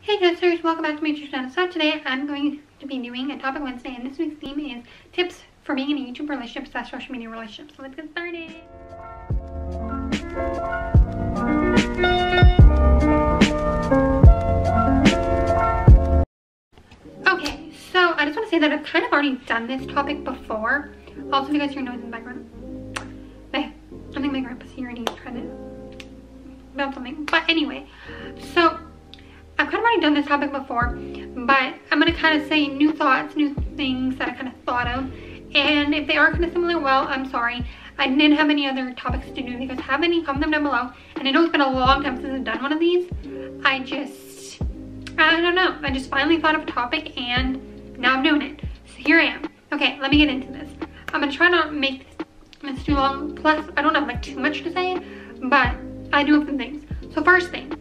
Hey sisters, welcome back to Matrix Channel. So today I'm going to be doing a Topic Wednesday, and this week's theme is tips for being in a YouTube relationship / social media relationship. So let's get started. Okay, so I just want to say that I've kind of already done this topic before. Also, if you guys hear noise in the background, I think my grandpa's here and he's trying to build something. But anyway, so I've kind of already done this topic before, but I'm going to kind of say new thoughts, new things that I kind of thought of. And if they are kind of similar, well, I'm sorry. I didn't have any other topics to do. If you guys have any, comment them down below. And I know it's been a long time since I've done one of these. I don't know. I just finally thought of a topic and now I'm doing it. So here I am. Okay, let me get into this. I'm going to try not to make this too long. Plus, I don't have like too much to say, but I do have some things. So first thing.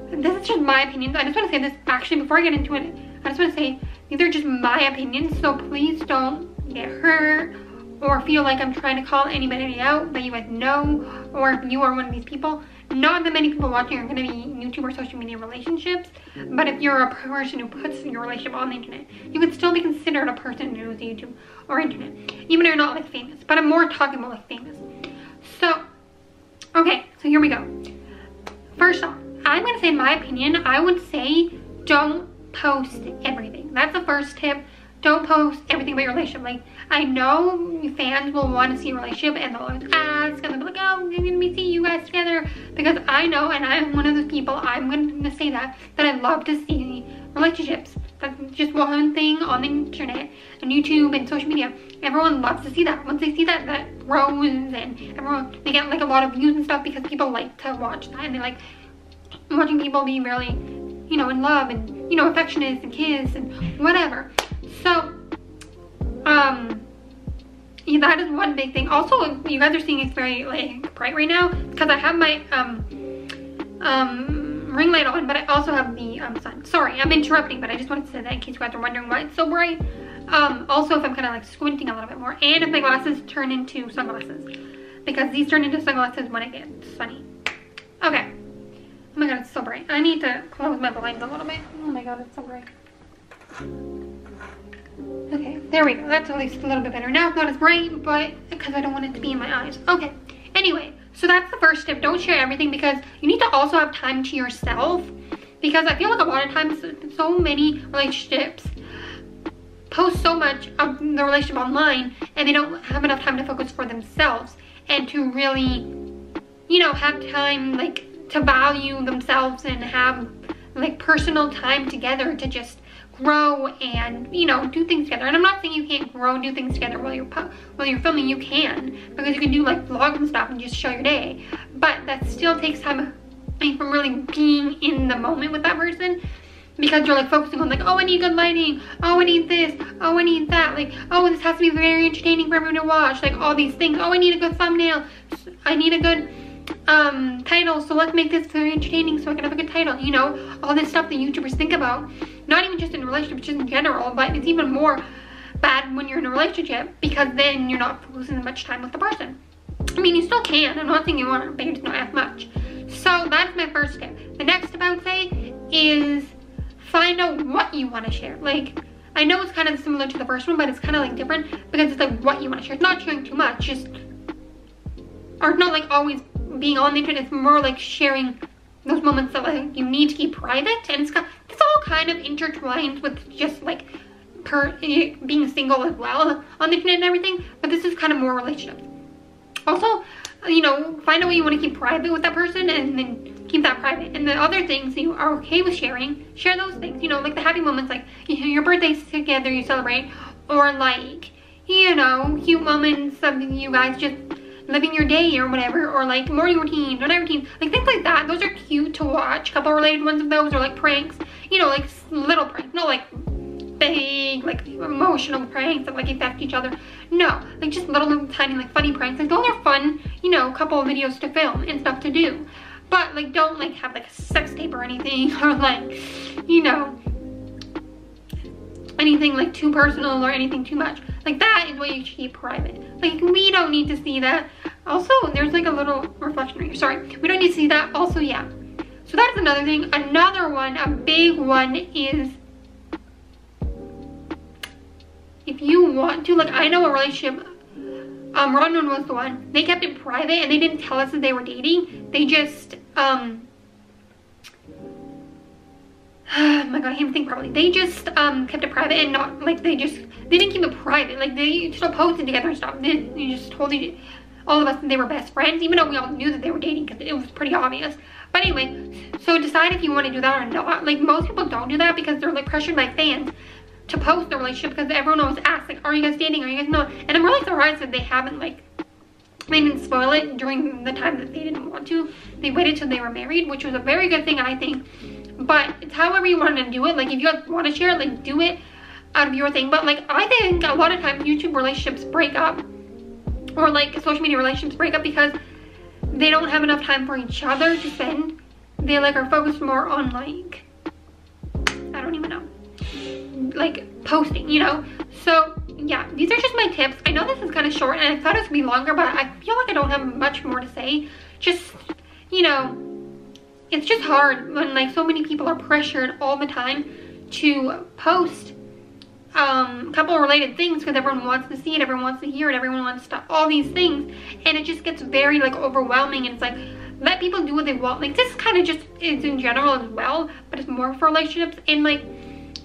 This is just my opinions. I just want to say this actually before I get into it. I just want to say these are just my opinions, so please don't get hurt or feel like I'm trying to call anybody out that you guys know, or if you are one of these people. Not that many people watching are going to be YouTube or social media relationships, but if you're a person who puts your relationship on the internet, you can still be considered a person who is YouTube or internet, even if you're not like famous. But I'm more talking about like famous. So, okay, so here we go. First off, I'm going to say in my opinion, I would say don't post everything. That's the first tip. Don't post everything about your relationship. Like, I know fans will want to see your relationship and they'll always ask and they'll be like, oh, I'm going to see you guys together. Because I know, and I'm one of those people, I'm going to say that I love to see relationships. That's just one thing on the internet and YouTube and social media. Everyone loves to see that. Once they see that, that grows, and everyone, they get like a lot of views and stuff because people like to watch that, and they like watching people be really, you know, in love and, you know, affectionate and kiss and whatever. So, yeah, that is one big thing. Also, you guys are seeing it's very like bright right now because I have my ring light on, but I also have the sun. Sorry, I'm interrupting, but I just wanted to say that in case you guys are wondering why it's so bright. Also, if I'm kind of like squinting a little bit more, and if my glasses turn into sunglasses, because these turn into sunglasses when it gets sunny. Okay. Oh my god, it's so bright. I need to close my blinds a little bit. Oh my god, it's so bright. Okay, there we go. That's at least a little bit better. Now it's not as bright, but because I don't want it to be in my eyes. Okay, anyway, so that's the first tip. Don't share everything because you need to also have time to yourself. Because I feel like a lot of times, so many relationships post so much of the relationship online and they don't have enough time to focus for themselves and to really, you know, have time like to value themselves and have like personal time together to just grow and, you know, do things together. And I'm not saying you can't grow and do things together while you're filming. You can, because you can do like vlogs and stuff and just show your day, but that still takes time from really being in the moment with that person, because you're like focusing on like, oh, I need good lighting, oh, I need this, oh, I need that, like, oh, this has to be very entertaining for everyone to watch, like all these things. Oh, I need a good thumbnail, I need a good title, so let's make this very entertaining so I can have a good title. You know, all this stuff that YouTubers think about, not even just in a relationship, just in general, but it's even more bad when you're in a relationship, because then you're not focusing much time with the person. I mean, you still can, I'm not saying you want, but you're just not as much. So that's my first tip. The next tip I would say is find out what you want to share. Like, I know it's kind of similar to the first one, but it's kind of like different, because it's like what you want to share. It's not sharing too much, just, or not like always being on the internet. It's more like sharing those moments that like you need to keep private, and it's all kind of intertwined with just like being single as well on the internet and everything, but this is kind of more relationships. Also, you know, find out what you want to keep private with that person and then keep that private. And the other things you are okay with sharing, share those things, you know, like the happy moments, like, you know, your birthdays together you celebrate, or like, you know, cute moments of you guys just living your day or whatever, or like morning routine or night routine, like things like that. Those are cute to watch. Couple related ones of those, or like pranks, you know, like little pranks, not like big like emotional pranks that like affect each other. No, like just little tiny like funny pranks. Like those are fun, you know, couple of videos to film and stuff to do, but like don't like have like a sex tape or anything, or like, you know, anything like too personal or anything too much. Like that is what you should keep private. Like we don't need to see that. Also, there's like a little reflection right here. Sorry, we don't need to see that. Also, yeah. So that's another thing. Another one, a big one, is if you want to, like, I know a relationship, Ronwin was the one. They kept it private and they didn't tell us that they were dating. They just, oh my god, I can't think properly. They just kept it private and not, like, they didn't keep it private. Like, they still posted together and stuff. They just told all of us that they were best friends, even though we all knew that they were dating because it was pretty obvious. But anyway, so decide if you want to do that or not. Like, most people don't do that because they're, like, pressured by fans to post their relationship because everyone always asks, like, are you guys dating? Are you guys not? And I'm really surprised that they haven't, like, they didn't spoil it during the time that they didn't want to. They waited till they were married, which was a very good thing, I think. But it's however you want to do it. Like, if you guys want to share it, like, do it out of your thing. But, like, I think a lot of times YouTube relationships break up, or, like, social media relationships break up because they don't have enough time for each other to spend. They, like, are focused more on, like, I don't even know, like, posting, you know? So yeah, these are just my tips. I know this is kind of short and I thought it would be longer, but I feel like I don't have much more to say. Just, you know, it's just hard when, like, so many people are pressured all the time to post couple related things because everyone wants to see it, everyone wants to hear it, everyone wants to, all these things, and it just gets very, like, overwhelming. And it's like, let people do what they want. Like, this kind of just is in general as well, but it's more for relationships. And, like,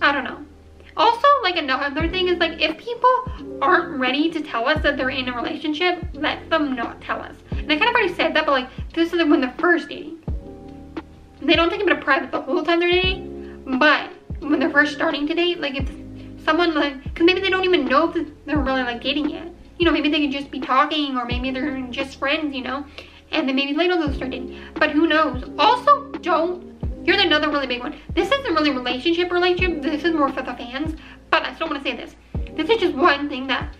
I don't know. Also, like, another thing is, like, if people aren't ready to tell us that they're in a relationship, let them not tell us. And I kind of already said that, but, like, this is when they're first dating. They don't think of it private the whole time they're dating, but when they're first starting to date, like, if someone, like, because maybe they don't even know if they're really, like, dating yet. You know, maybe they could just be talking, or maybe they're just friends, you know, and then maybe later they'll start dating. But who knows? Also, here's another really big one. This isn't really relationship. This is more for the fans, but I still want to say this. This is just one thing that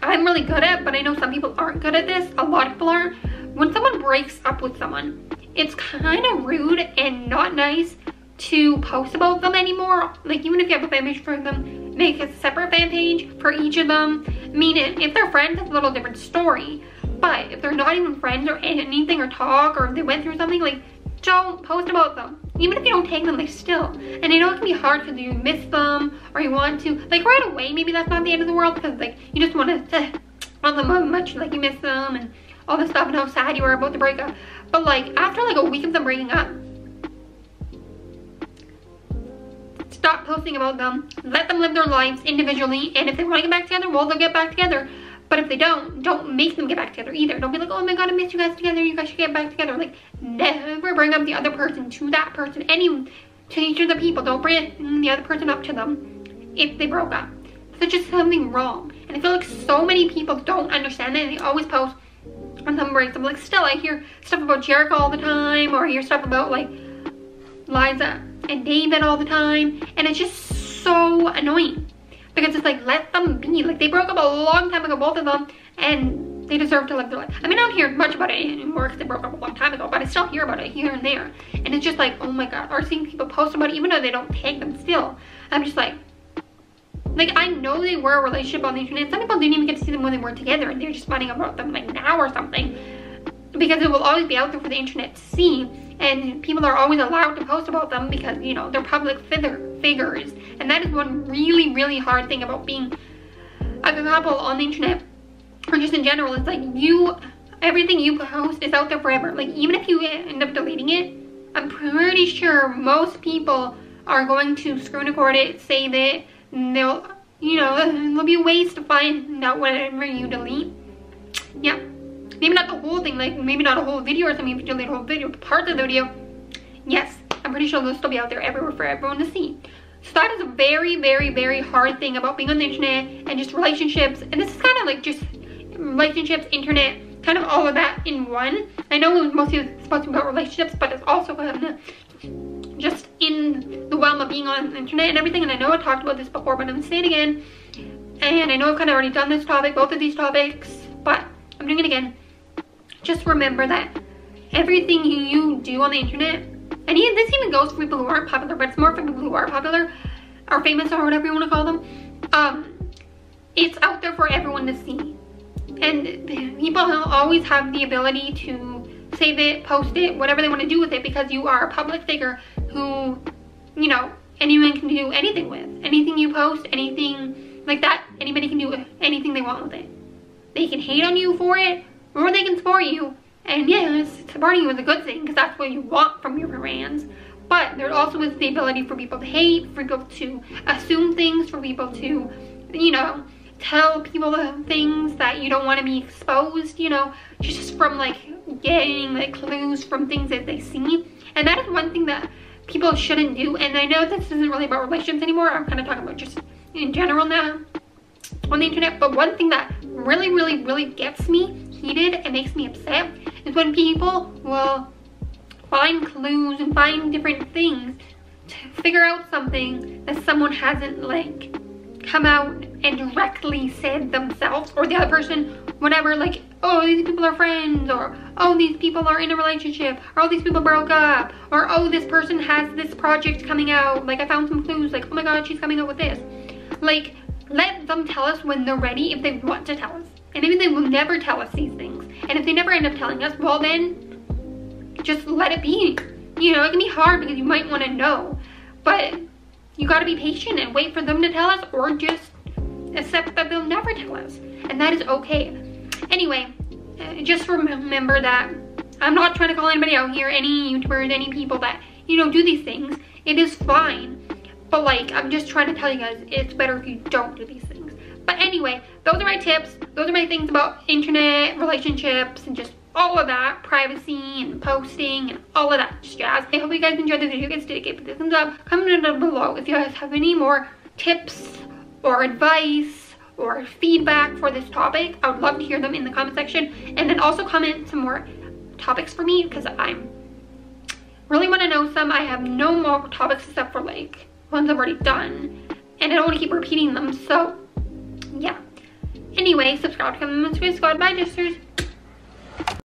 I'm really good at, but I know some people aren't good at this. A lot of people aren't. When someone breaks up with someone, it's kind of rude and not nice to post about them anymore. Like, even if you have a fan page for them, make a separate fan page for each of them. I mean, if they're friends, it's a little different story. But if they're not even friends or anything, or talk, or they went through something, like, don't post about them. Even if you don't tag them, like, still. And I know it can be hard because you miss them, or you want to, like, right away, maybe that's not the end of the world, because, like, you just want to tell them how much, like, you miss them and all this stuff and how sad you are about the breakup. But, like, after, like, a week of them breaking up, stop posting about them. Let them live their lives individually, and if they want to get back together, well, they'll get back together. But if they don't make them get back together either. Don't be like, oh my god, I miss you guys together, you guys should get back together. Like, never bring up the other person to that person. To each of the people, don't bring the other person up to them if they broke up. There's just something wrong. And I feel like so many people don't understand that, and they always post on some breaks. I'm like, still, I hear stuff about Jericho all the time, or I hear stuff about, like, Liza and David all the time, and it's just so annoying. Because it's like, let them be. Like, they broke up a long time ago, both of them, and they deserve to live their life. I mean, I don't hear much about it anymore because they broke up a long time ago, but I still hear about it here and there. And it's just like, oh my god, or seeing people post about it, even though they don't tag them still. I'm just like, I know they were a relationship on the internet. Some people didn't even get to see them when they were together, and they're just finding out about them, like, now or something. Because it will always be out there for the internet to see. And people are always allowed to post about them because, you know, they're public figures. And that is one really, really hard thing about being a couple on the internet, or just in general. It's like, everything you post is out there forever. Like, even if you end up deleting it, I'm pretty sure most people are going to screen record it, save it, and they'll, you know, there'll be ways to find out whatever you delete. Yeah. Maybe not the whole thing, like, maybe not a whole video or something if you delete a whole video, but parts of the video, yes, I'm pretty sure they'll still be out there everywhere for everyone to see. So that is a very, very, very hard thing about being on the internet and just relationships. And this is kind of like just relationships, internet, kind of all of that in one. I know it was mostly supposed to be about relationships, but it's also kind of just in the realm of being on the internet and everything. And I know I talked about this before, but I'm going to say it again. And I know I've kind of already done this topic, both of these topics, but I'm doing it again. Just remember that everything you do on the internet, and this even goes for people who aren't popular, but it's more for people who are popular or famous or whatever you want to call them, it's out there for everyone to see. And people always have the ability to save it, post it, whatever they want to do with it, because you are a public figure who, you know, anyone can do anything with. Anything you post, anything like that, anybody can do anything they want with it. They can hate on you for it, or they can support you. And yes, supporting you is a good thing, because that's what you want from your brands. But there also is the ability for people to hate, for people to assume things, for people to, you know, tell people things that you don't want to be exposed, you know, just from like getting like clues from things that they see. And that is one thing that people shouldn't do. And I know this isn't really about relationships anymore. I'm kind of talking about just in general now on the internet. But one thing that really gets me heated and makes me upset is when people will find clues and find different things to figure out something that someone hasn't like come out and directly said themselves, or the other person, whatever, like, oh, these people are friends, or oh, these people are in a relationship, or oh, these people broke up, or oh, this person has this project coming out, like I found some clues, like, oh my god, she's coming out with this. Like, let them tell us when they're ready, if they want to tell us. And maybe they will never tell us these things. And if they never end up telling us, well then, just let it be. You know, it can be hard because you might want to know, but you got to be patient and wait for them to tell us, or just accept that they'll never tell us, and that is okay. Anyway, just remember that I'm not trying to call anybody out here, any YouTubers, any people that, you know, do these things. It is fine, but like, I'm just trying to tell you guys, it's better if you don't do these things. But anyway, those are my tips. Those are my things about internet, relationships, and just all of that, privacy and posting and all of that jazz. I hope you guys enjoyed the video. Guys, did give it a thumbs up. Comment down below if you guys have any more tips or advice or feedback for this topic. I would love to hear them in the comment section, and then also comment some more topics for me, because I really want to know some. I have no more topics except for like ones I've already done, and I don't want to keep repeating them. So yeah. Anyway, subscribe to come to my squad. Bye, sisters.